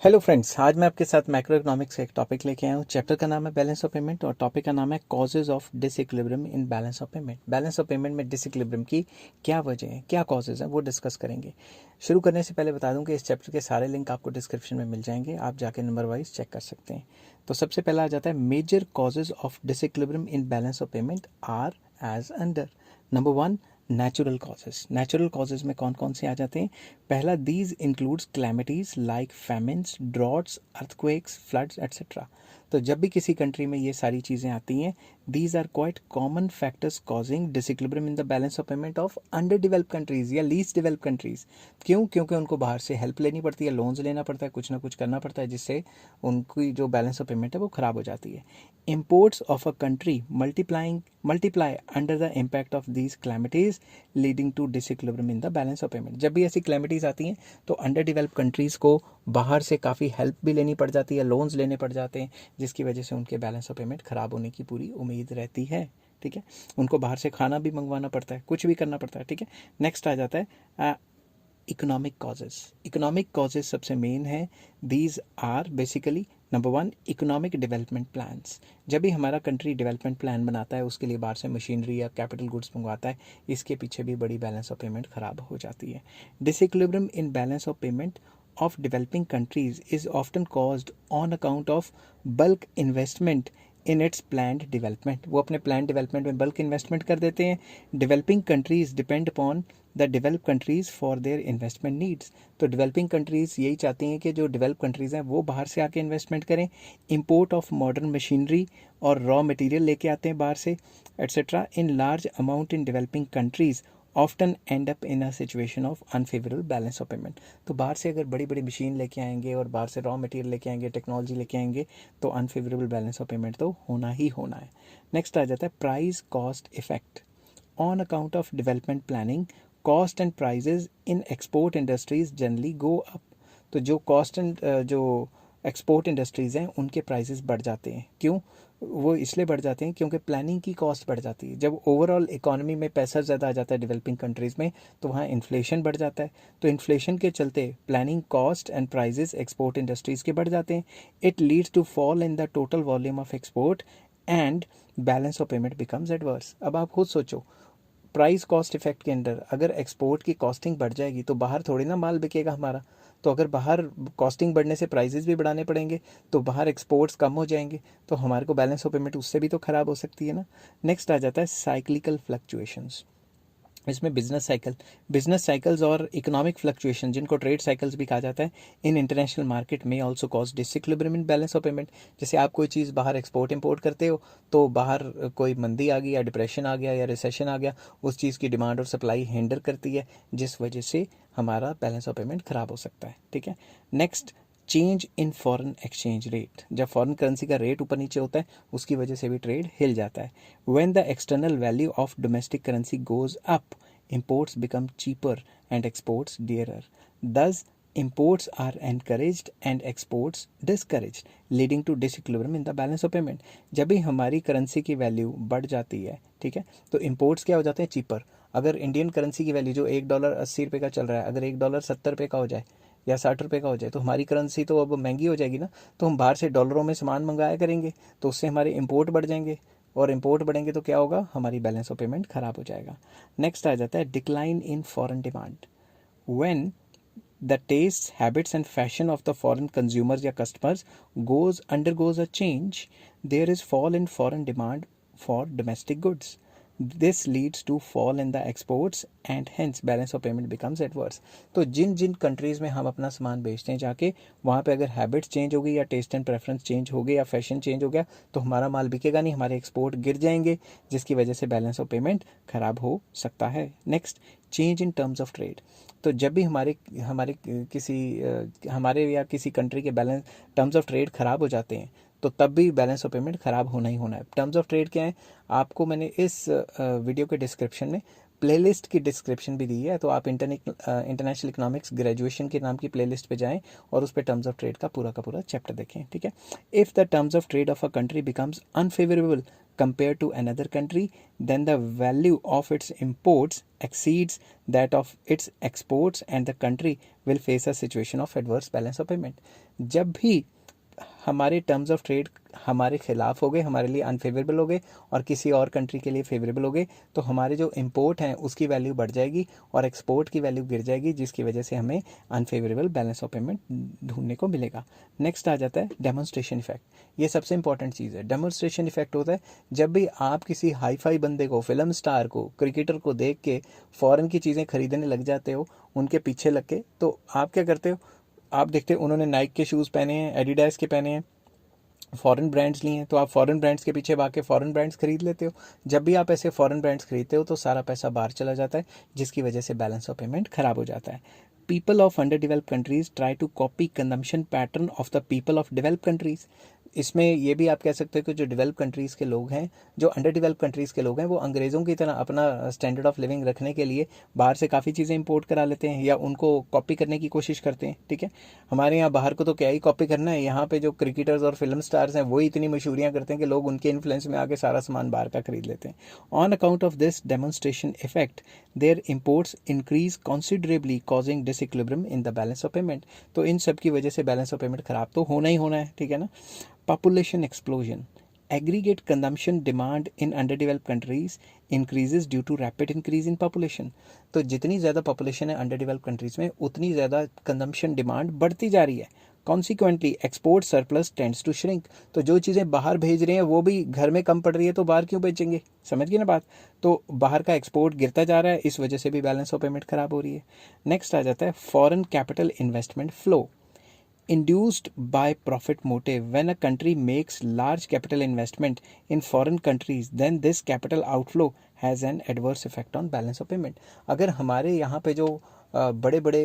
Hello friends, आज मैं आपके साथ मैक्रो इकोनॉमिक्स का एक टॉपिक लेके आया हूँ। चैप्टर का नाम है बैलेंस ऑफ पेमेंट और टॉपिक का नाम है causes of disequilibrium in balance of payment. Balance of payment में डिसइक्विलिब्रियम की क्या वजह है, क्या कॉजेज हैं, वो डिस्कस करेंगे। शुरू करने से पहले बता दूं कि इस चैप्टर के सारे लिंक आपको डिस्क्रिप्शन में मिल जाएंगे, आप जाके नंबर वाइज चेक कर सकते हैं। तो सबसे पहला आ जाता है major causes of disequilibrium in balance of payment are as under. Number one, natural causes. Natural causes में कौन कौन से आ जाते हैं? पहला, these includes calamities like famines, droughts, earthquakes, floods etcetera. तो जब भी किसी कंट्री में ये सारी चीज़ें आती हैं, these are quite common factors causing disequilibrium in the balance of payment of under developed countries या लीस्ट डेवलप्ड कंट्रीज। क्यों? क्योंकि उनको बाहर से हेल्प लेनी पड़ती है, लोन्स लेना पड़ता है, कुछ ना कुछ करना पड़ता है, जिससे उनकी जो बैलेंस ऑफ पेमेंट है वो ख़राब हो जाती है। Imports of a country multiply under the impact of these calamities leading to disequilibrium in the balance of payment। जब भी ऐसी calamities आती हैं तो अंडर डेवलप कंट्रीज़ को बाहर से काफ़ी हेल्प भी लेनी पड़ जाती है, लोन्स लेने पड़ जाते हैं, जिसकी वजह से उनके बैलेंस ऑफ पेमेंट ख़राब होने की पूरी उम्मीद रहती है। ठीक है, उनको बाहर से खाना भी मंगवाना पड़ता है, कुछ भी करना पड़ता है। ठीक है, नेक्स्ट आ जाता है इकोनॉमिक कॉजेज। इकोनॉमिक कॉजेज सबसे मेन है। These are basically number one, economic development plans. जब भी हमारा कंट्री डेवलपमेंट प्लान बनाता है, उसके लिए बाहर से मशीनरी या कैपिटल गुड्स मंगवाता है, इसके पीछे भी बड़ी बैलेंस ऑफ पेमेंट खराब हो जाती है। Disequilibrium in balance of payment of developing countries is often caused on account of bulk investment in its planned development। वो अपने प्लान डेवलपमेंट में बल्क इन्वेस्टमेंट कर देते हैं। Developing countries depend upon the develop countries for their investment needs. तो developing countries यही चाहती हैं कि जो डेवलप कंट्रीज हैं वो बाहर से आके इन्वेस्टमेंट करें। इंपोर्ट ऑफ मॉडर्न मशीनरी और रॉ मटेरियल लेके आते हैं बाहर से etcetera in large amount in developing countries often and up in a situation of unfavourable balance of payment. तो बाहर से अगर बड़ी बड़ी मशीन लेके आएंगे और बाहर से रॉ मटेरियल लेके आएंगे, टेक्नोलॉजी लेके आएंगे, तो अनफेवरेबल बैलेंस ऑफ पेमेंट तो होना ही होना है। नेक्स्ट आ जाता है price cost effect. On account of development planning, cost and prices in export industries generally go up. तो जो कॉस्ट एंड जो एक्सपोर्ट इंडस्ट्रीज़ हैं उनके प्राइसेस बढ़ जाते हैं। क्यों? वो इसलिए बढ़ जाते हैं क्योंकि प्लानिंग की कॉस्ट बढ़ जाती है। जब ओवरऑल इकोनॉमी में पैसा ज़्यादा आ जाता है डेवलपिंग कंट्रीज़ में, तो वहाँ इन्फ्लेशन बढ़ जाता है। तो इन्फ्लेशन के चलते planning cost and prices export industries के बढ़ जाते हैं। It leads to fall in the total volume of export and balance of payment becomes adverse. अब आप खुद सोचो, प्राइस कॉस्ट इफेक्ट के अंदर अगर एक्सपोर्ट की कॉस्टिंग बढ़ जाएगी तो बाहर थोड़ी ना माल बिकेगा हमारा। तो अगर बाहर कॉस्टिंग बढ़ने से प्राइसेस भी बढ़ाने पड़ेंगे, तो बाहर एक्सपोर्ट्स कम हो जाएंगे, तो हमारे को बैलेंस ऑफ पेमेंट उससे भी तो ख़राब हो सकती है ना। नेक्स्ट आ जाता है साइक्लिकल फ्लक्चुएशंस। इसमें बिजनेस साइकिल्स और इकोनॉमिक फ्लक्चुएशन, जिनको ट्रेड साइकिल्स भी कहा जाता है, इन इंटरनेशनल मार्केट में also cause disequilibrium in balance of payment. जैसे आप कोई चीज़ बाहर एक्सपोर्ट इंपोर्ट करते हो, तो बाहर कोई मंदी आ गई या डिप्रेशन आ गया या रिसेशन आ गया, उस चीज़ की डिमांड और सप्लाई हिंडर करती है, जिस वजह से हमारा बैलेंस ऑफ पेमेंट ख़राब हो सकता है। ठीक है, next, change in foreign exchange rate. जब फॉरेन करेंसी का रेट ऊपर नीचे होता है, उसकी वजह से भी ट्रेड हिल जाता है। When the external value of domestic currency goes up, imports become cheaper and exports dearer. Thus, imports are encouraged and exports discouraged, leading to disequilibrium in the balance of payment। जब भी हमारी currency की value बढ़ जाती है, ठीक है, तो इंपोर्ट्स क्या हो जाते हैं? चीपर। अगर इंडियन करेंसी की वैल्यू जो $1 80 का चल रहा है, अगर $1 70 का हो जाए या $60 का हो जाए, तो हमारी करेंसी तो अब महंगी हो जाएगी ना। तो हम बाहर से डॉलरों में सामान मंगाया करेंगे, तो उससे हमारे इंपोर्ट बढ़ जाएंगे, और इंपोर्ट बढ़ेंगे तो क्या होगा? हमारी बैलेंस ऑफ पेमेंट खराब हो जाएगा। नेक्स्ट आ जाता है decline in foreign demand. When the taste habits and fashion of the foreign consumers या customers undergoes a change, there is fall in foreign demand for domestic goods. This leads to fall in the exports and hence balance of payment becomes adverse। तो जिन जिन countries में हम अपना सामान बेचते हैं जाके, वहाँ पे अगर हैबिट्स चेंज हो गई या टेस्ट एंड प्रेफरेंस चेंज हो गई या फैशन चेंज हो गया, तो हमारा माल बिकेगा नहीं, हमारे एक्सपोर्ट गिर जाएंगे, जिसकी वजह से बैलेंस ऑफ पेमेंट खराब हो सकता है। Next, change in terms of trade. तो जब भी हमारे हमारे किसी हमारे या किसी कंट्री के बैलेंस टर्म्स ऑफ ट्रेड खराब हो जाते हैं, तो तब भी बैलेंस ऑफ पेमेंट ख़राब होना ही होना है। टर्म्स ऑफ ट्रेड क्या है? आपको मैंने इस वीडियो के डिस्क्रिप्शन में प्लेलिस्ट की डिस्क्रिप्शन भी दी है, तो आप इंटरनेशनल इकोनॉमिक्स ग्रेजुएशन के नाम की प्लेलिस्ट पे जाएं और उस पर टर्म्स ऑफ ट्रेड का पूरा चैप्टर देखें, ठीक है। If the terms of trade off a country becomes unfavourable compared to another country, then the value of its imports exceeds that of its exports and the country will face a situation of adverse balance of payment. जब भी हमारे terms of trade हमारे खिलाफ हो गए, हमारे लिए unfavourable हो गए और किसी और कंट्री के लिए फेवरेबल हो गए, तो हमारे जो इंपोर्ट हैं उसकी वैल्यू बढ़ जाएगी और एक्सपोर्ट की वैल्यू गिर जाएगी, जिसकी वजह से हमें अनफेवरेबल बैलेंस ऑफ पेमेंट ढूंढने को मिलेगा। नेक्स्ट आ जाता है डेमोन्स्ट्रेशन इफेक्ट। ये सबसे इंपॉर्टेंट चीज़ है। डेमोन्स्ट्रेशन इफेक्ट होता है जब भी आप किसी हाई फाई बंदे को, फिल्म स्टार को, क्रिकेटर को देख के फ़ॉरेन की चीज़ें खरीदने लग जाते हो, उनके पीछे लग के, तो आप क्या करते हो, आप देखते हो उन्होंने नाइक के शूज़ पहने हैं, एडिडास के पहने हैं, फॉरेन ब्रांड्स लिए हैं, तो आप फॉरेन ब्रांड्स के पीछे भाग के फॉरेन ब्रांड्स खरीद लेते हो। जब भी आप ऐसे फॉरेन ब्रांड्स खरीदते हो तो सारा पैसा बाहर चला जाता है, जिसकी वजह से बैलेंस ऑफ पेमेंट खराब हो जाता है। People of under developed countries try to copy consumption pattern of the people of developed countries. इसमें ये भी आप कह सकते हो कि जो डेवलप कंट्रीज़ के लोग हैं, जो अंडर डेवलप कंट्रीज़ के लोग हैं, वो अंग्रेज़ों की तरह अपना स्टैंडर्ड ऑफ लिविंग रखने के लिए बाहर से काफ़ी चीज़ें इंपोर्ट करा लेते हैं या उनको कॉपी करने की कोशिश करते हैं, ठीक है। हमारे यहाँ बाहर को तो क्या ही कॉपी करना है, यहाँ पे जो क्रिकेटर्स और फिल्म स्टार्स हैं वही इतनी मशहूरियाँ करते हैं कि लोग उनके इन्फ्लुएंस में आके सारा सामान बाहर का खरीद लेते हैं। On account of this demonstration effect their imports increase considerably causing disequilibrium in the balance of payment. तो इन सब की वजह से बैलेंस ऑफ पेमेंट खराब तो होना ही होना है, ठीक है ना। Population explosion. Aggregate consumption demand in underdeveloped countries increases due to rapid increase in population. तो जितनी ज़्यादा पॉपुलेशन है अंडरडेवलप्ड कंट्रीज में, उतनी ज़्यादा कंजम्पशन डिमांड बढ़ती जा रही है। Consequently export surplus tends to shrink. तो जो चीज़ें बाहर भेज रहे हैं वो भी घर में कम पड़ रही है, तो बाहर क्यों बेचेंगे, समझ गए ना बात। तो बाहर का एक्सपोर्ट गिरता जा रहा है, इस वजह से भी बैलेंस ऑफ पेमेंट खराब हो रही है। नेक्स्ट आ जाता है foreign capital investment flow. Induced by profit motive, when a country makes large capital investment in foreign countries, then this capital outflow has an adverse effect on balance of payment. अगर हमारे यहाँ पे जो बड़े बड़े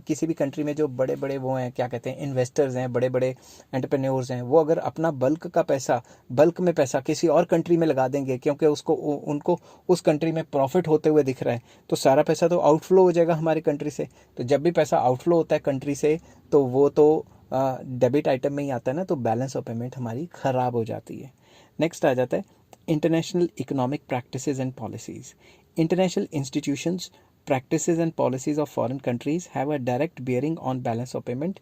किसी भी कंट्री में जो बड़े बड़े वो हैं, क्या कहते हैं, इन्वेस्टर्स हैं, बड़े बड़े एंटरप्रेन्योर्स हैं, वो अगर अपना बल्क में पैसा किसी और कंट्री में लगा देंगे, क्योंकि उनको उस कंट्री में प्रॉफिट होते हुए दिख रहा है, तो सारा पैसा तो आउटफ्लो हो जाएगा हमारी कंट्री से। तो जब भी पैसा आउटफ्लो होता है कंट्री से, तो वो तो डेबिट आइटम में ही आता है ना, तो बैलेंस ऑफ पेमेंट हमारी ख़राब हो जाती है। नेक्स्ट आ जाता है international economic practices and policies. International institutions, practices and policies of foreign countries have a direct bearing on balance of payment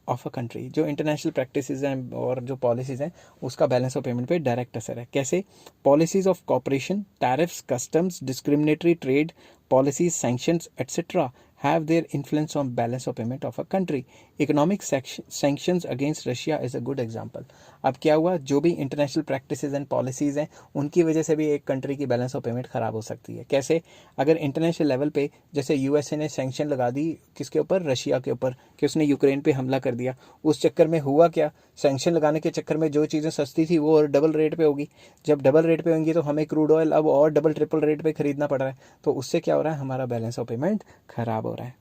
of a country. जो इंटरनेशनल प्रैक्टिसेस हैं और जो पॉलिसीज़ हैं, उसका बैलेंस ऑफ पेमेंट पे डायरेक्ट असर है। कैसे? Policies of corporation, tariffs, customs, discriminatory trade policies, sanctions etcetera have their influence on balance of payment of a country. Economic sanctions against Russia is a good example. अब क्या हुआ, जो भी international practices and policies हैं, उनकी वजह से भी एक कंट्री की बैलेंस ऑफ पेमेंट ख़राब हो सकती है। कैसे? अगर इंटरनेशनल लेवल पे जैसे यूएसए ने सैंक्शन लगा दी किसके ऊपर, रशिया के ऊपर, कि उसने यूक्रेन पे हमला कर दिया। उस चक्कर में हुआ क्या, सैंक्शन लगाने के चक्कर में जो चीज़ें सस्ती थी वो और डबल रेट पे होगी। जब डबल रेट पे होंगी तो हमें क्रूड ऑयल अब और डबल ट्रिपल रेट पे खरीदना पड़ रहा है, तो उससे क्या हो रहा है, हमारा बैलेंस ऑफ पेमेंट ख़राब हो रहा है।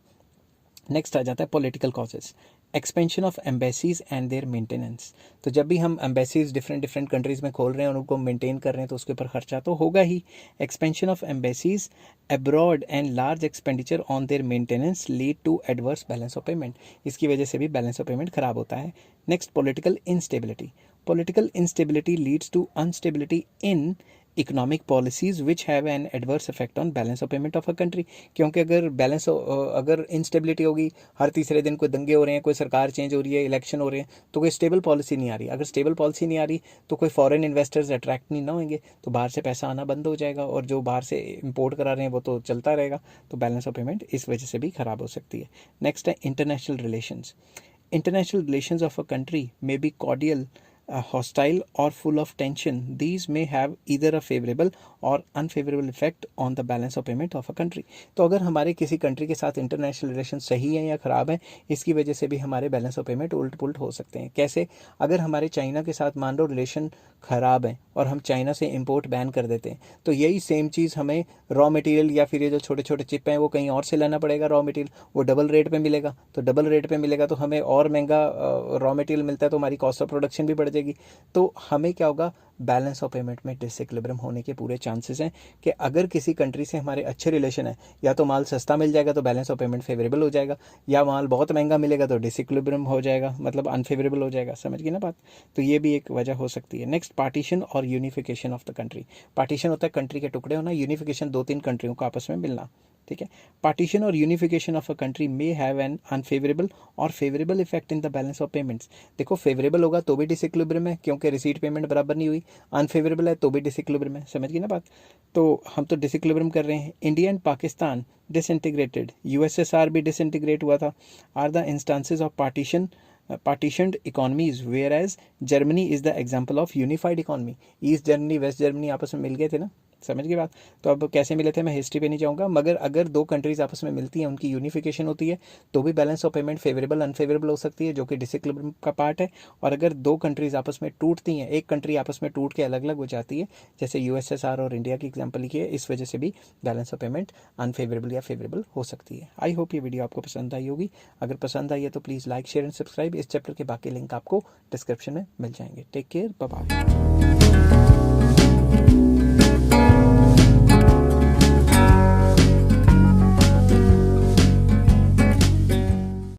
नेक्स्ट आ जाता है political causes, expansion of embassies and their maintenance. तो जब भी हम एम्बेसीज डिफरेंट कंट्रीज़ में खोल रहे हैं और उनको मेंटेन कर रहे हैं, तो उसके ऊपर खर्चा तो होगा ही। Expansion of embassies abroad and large expenditure on their maintenance lead to adverse balance of payment. इसकी वजह से भी बैलेंस ऑफ पेमेंट खराब होता है। Next, political instability. Political instability leads to unstability in economic policies which have an adverse effect on balance of payment of a country. क्योंकि अगर instability होगी, हर तीसरे दिन कोई दंगे हो रहे हैं, कोई सरकार चेंज हो रही है, इलेक्शन हो रहे हैं, तो कोई स्टेबल पॉलिसी नहीं आ रही। अगर स्टेबल पॉलिसी नहीं आ रही तो कोई फॉरेन इन्वेस्टर्स अट्रैक्ट नहीं ना होंगे, तो बाहर से पैसा आना बंद हो जाएगा और जो बाहर से इंपोर्ट करा रहे हैं वो तो चलता रहेगा, तो बैलेंस ऑफ पेमेंट इस वजह से भी ख़राब हो सकती है। नेक्स्ट है international relations. International relations of a country may be cordial, hostile or full of tension. These may have either a favorable or unfavorable effect on the balance of payment of a country. तो अगर हमारे किसी country के साथ international relation सही है या ख़राब है, इसकी वजह से भी हमारे बैलेंस ऑफ पेमेंट उल्ट पुल्ट हो सकते हैं। कैसे? अगर हमारे चाइना के साथ मान लो रिलेशन ख़राब है और हम चाइना से इंपोर्ट बैन कर देते हैं, तो यही सेम चीज़ हमें रॉ मटेरियल या फिर ये जो छोटे छोटे चिप हैं वो कहीं और से लाना पड़ेगा। रॉ मटेरियल वो डबल रेट पे मिलेगा, तो डबल रेट पे मिलेगा तो हमें और महंगा रॉ मटेरियल मिलता है, तो हमारी कॉस्ट ऑफ प्रोडक्शन भी बढ़ जाएगी। जाएगी, तो हमें क्या होगा, बैलेंस ऑफ पेमेंट में डिसइक्विलिब्रियम होने के पूरे चांसेस हैं कि अगर किसी कंट्री से हमारे अच्छे रिलेशन है, या तो माल सस्ता मिल जाएगा तो बैलेंस ऑफ पेमेंट फेवरेबल हो जाएगा, या माल बहुत महंगा मिलेगा तो डिसइक्विलिब्रियम हो जाएगा, मतलब अनफेवरेबल हो जाएगा। समझ गई ना बात? तो ये भी एक वजह हो सकती है। नेक्स्ट, पार्टीशन और unification of the country. Partition होता है कंट्री के टुकड़े होना, यूनिफिकेशन 2-3 कंट्रियों को आपस में मिलना। ठीक है, पार्टीशन और unification of a country may have an unfavourable और favourable effect in the balance of payments. देखो, फेवरेबल होगा तो भी डिसइक्विलिब्रियम है क्योंकि रिसीट पेमेंट बराबर नहीं हुई, अनफेवरेबल है तो भी डिसइक्विलिब्रियम है। समझ गई ना बात? तो हम तो डिसइक्विलिब्रियम कर रहे हैं। India and Pakistan disintegrated, USSR भी डिसइंटीग्रेट हुआ था, are the instances of partitioned economies, whereas Germany is the example of unified economy। East Germany West Germany आपस में मिल गए थे ना, समझ गए बात? तो अब कैसे मिले थे मैं हिस्ट्री पे नहीं जाऊंगा, मगर अगर दो कंट्रीज आपस में मिलती हैं, उनकी यूनिफिकेशन होती है, तो भी balance of payment favourable unfavourable हो सकती है, जो कि डिसइक्विलिब्रियम का पार्ट है। और अगर दो कंट्रीज आपस में टूटती हैं, एक कंट्री आपस में टूट के अलग अलग हो जाती है, जैसे यूएसएसआर और इंडिया की एग्जाम्पल लिखी है, इस वजह से भी बैलेंस ऑफ पेमेंट अनफेवरेबल या फेवरेबल हो सकती है। आई होप ये वीडियो आपको पसंद आई होगी। अगर पसंद आई है तो please like, share and subscribe. इस चैप्टर के बाकी लिंक आपको डिस्क्रिप्शन में मिल जाएंगे। Take care, bye bye.